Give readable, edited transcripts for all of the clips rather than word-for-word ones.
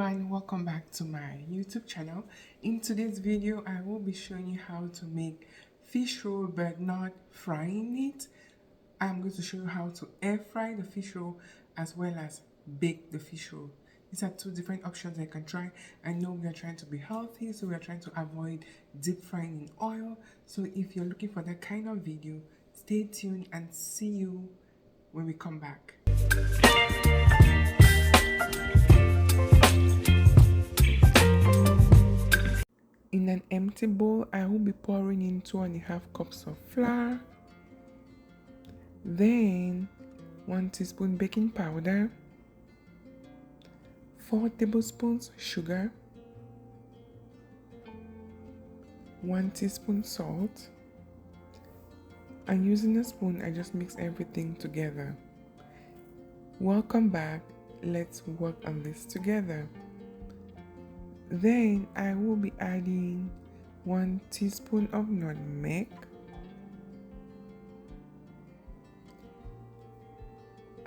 everyone, welcome back to my YouTube channel. In today's video I will be showing you how to make fish roll but not frying it. I'm going to show you how to air fry the fish roll as well as bake the fish roll. These are two different options I can try. I know we are trying to be healthy, so we are trying to avoid deep frying in oil. So if you're looking for that kind of video, stay tuned and see you when we come back. In an empty bowl, I will be pouring in 2.5 cups of flour, then 1 teaspoon baking powder, 4 tablespoons sugar, 1 teaspoon salt, and using a spoon I just mix everything together. Welcome back, let's work on this together. Then I will be adding 1 teaspoon of nutmeg,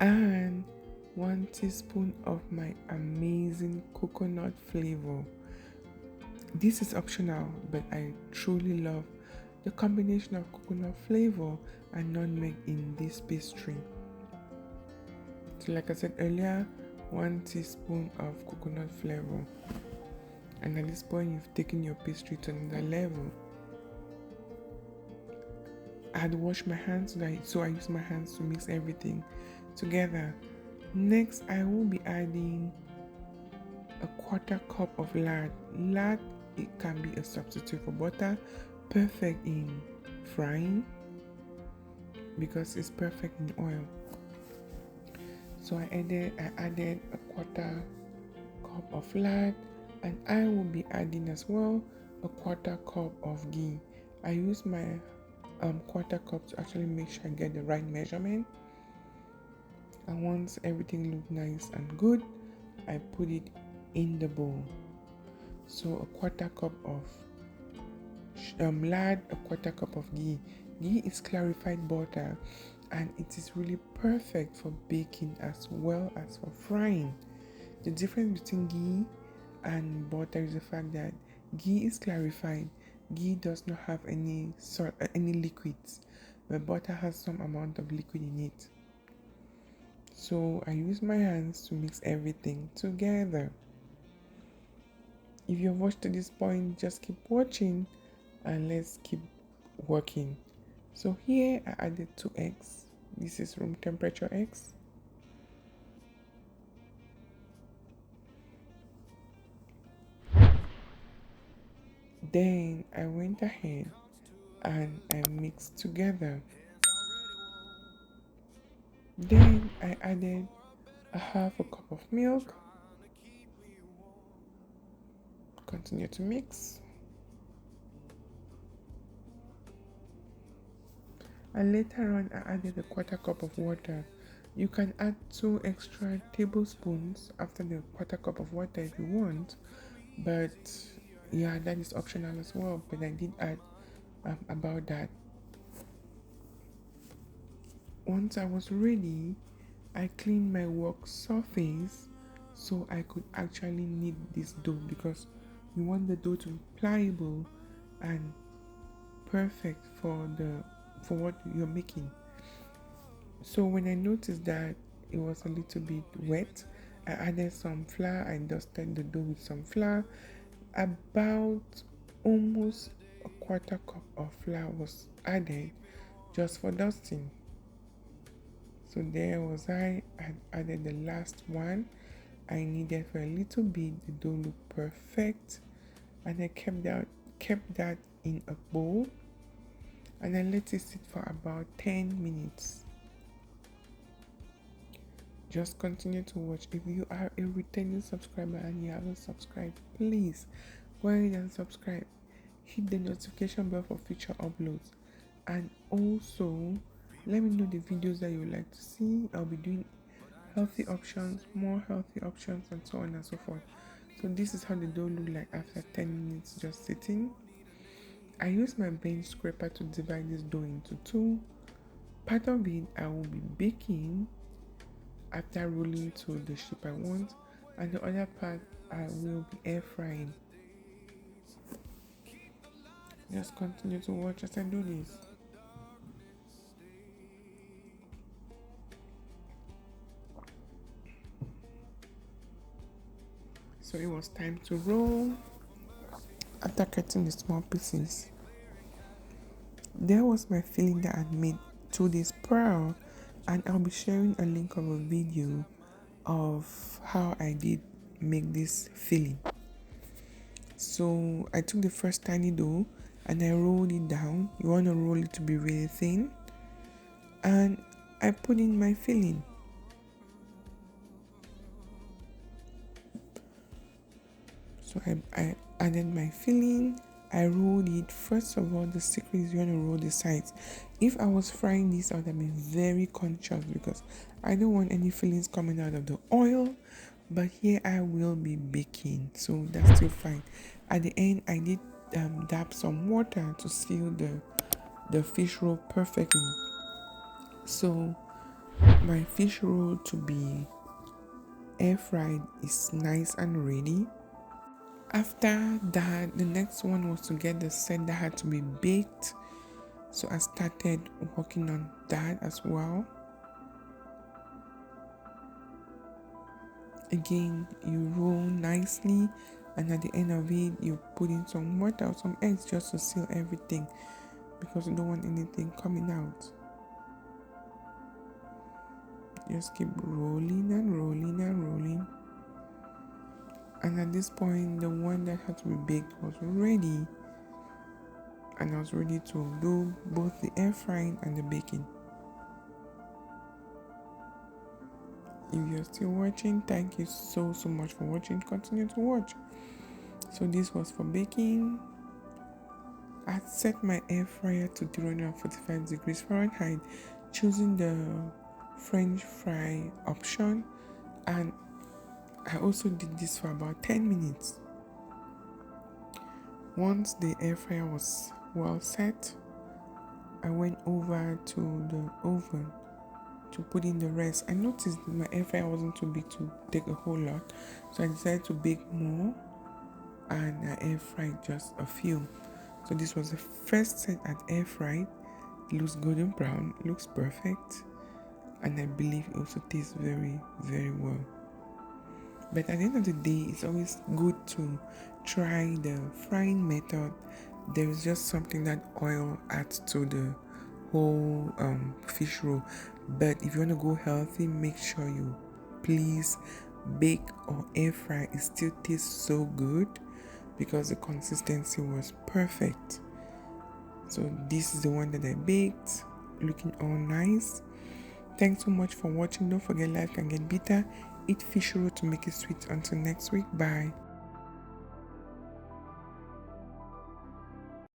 and 1 teaspoon of my amazing coconut flavor. This is optional, but I truly love the combination of coconut flavor and nutmeg in this pastry. So like I said earlier, 1 teaspoon of coconut flavor. And at this point, you've taken your pastry to another level. I had washed my hands, so I use my hands to mix everything together. Next, I will be adding a 1/4 cup of lard. Lard, it can be a substitute for butter, perfect in frying because it's perfect in oil. So I added a 1/4 cup of lard. And I will be adding as well a 1/4 cup of ghee. I use my 1/4 cup to actually make sure I get the right measurement. And once everything looks nice and good, I put it in the bowl. So a 1/4 cup of lard, a 1/4 cup of ghee. Ghee is clarified butter, and it is really perfect for baking as well as for frying. The difference between ghee and butter is the fact that ghee is clarified. Ghee does not have any liquids, but butter has some amount of liquid in it. So I use my hands to mix everything together. If you've watched to this point, just keep watching and let's keep working. So here I added 2 eggs. This is room temperature eggs. Then I went ahead and I mixed together. Then I added a 1/2 cup of milk. Continue to mix. And later on I added a 1/4 cup of water. You can add 2 extra tablespoons after the 1/4 cup of water if you want, but yeah, that is optional as well, but I did add about that. Once I was ready, I cleaned my work surface so I could actually knead this dough, because you want the dough to be pliable and perfect for what you're making. So when I noticed that it was a little bit wet, I added some flour. I dusted the dough with some flour. About almost a 1/4 cup of flour was added just for dusting. So there was I had added the last one I needed for a little bit. The dough looked perfect, and I kept that in a bowl, and I let it sit for about 10 minutes. Just continue to watch. If you are a returning subscriber and you haven't subscribed, please go ahead and subscribe. Hit the notification bell for future uploads, and also let me know the videos that you would like to see. I'll be doing healthy options, more healthy options, and so on and so forth. So this is how the dough looked like after 10 minutes just sitting. I use my bench scraper to divide this dough into 2. Part of it I will be baking after rolling to the shape I want, and the other part I will be air frying. Just continue to watch as I do this. So it was time to roll. After cutting the small pieces, there was my filling that I had made 2 days prior, and I'll be sharing a link of a video of how I did make this filling. So I took the first tiny dough and I rolled it down. You want to roll it to be really thin, and I put in my filling. So I added my filling. I rolled it. First of all, the secret is you want to roll the sides. If I was frying this, I would have been very conscious because I don't want any fillings coming out of the oil. But here I will be baking, so that's still fine. At the end, I did dab some water to seal the fish roll perfectly. So my fish roll to be air fried is nice and ready. After that, the next one was to get the set that had to be baked. So I started working on that as well. Again, you roll nicely, and at the end of it, you put in some water or some eggs just to seal everything because you don't want anything coming out. Just keep rolling and rolling and rolling. And at this point, the one that had to be baked was ready, and I was ready to do both the air frying and the baking. If you're still watching, thank you so much for watching. Continue to watch. So this was for baking. I set my air fryer to 345 degrees Fahrenheit, choosing the French fry option, and I also did this for about 10 minutes. Once the air fryer was well set, I went over to the oven to put in the rest. I noticed that my air fryer wasn't too big to take a whole lot, so I decided to bake more and I air fried just a few. So this was the first set at air fried. It looks golden brown, looks perfect, and I believe it also tastes very, very well. But at the end of the day, it's always good to try the frying method. There is just something that oil adds to the whole fish roll. But if you want to go healthy, make sure you please bake or air fry. It still tastes so good because the consistency was perfect. So this is the one that I baked, looking all nice. Thanks so much for watching. Don't forget, life can get bitter. Eat fish roll to make it sweet. Until next week, bye.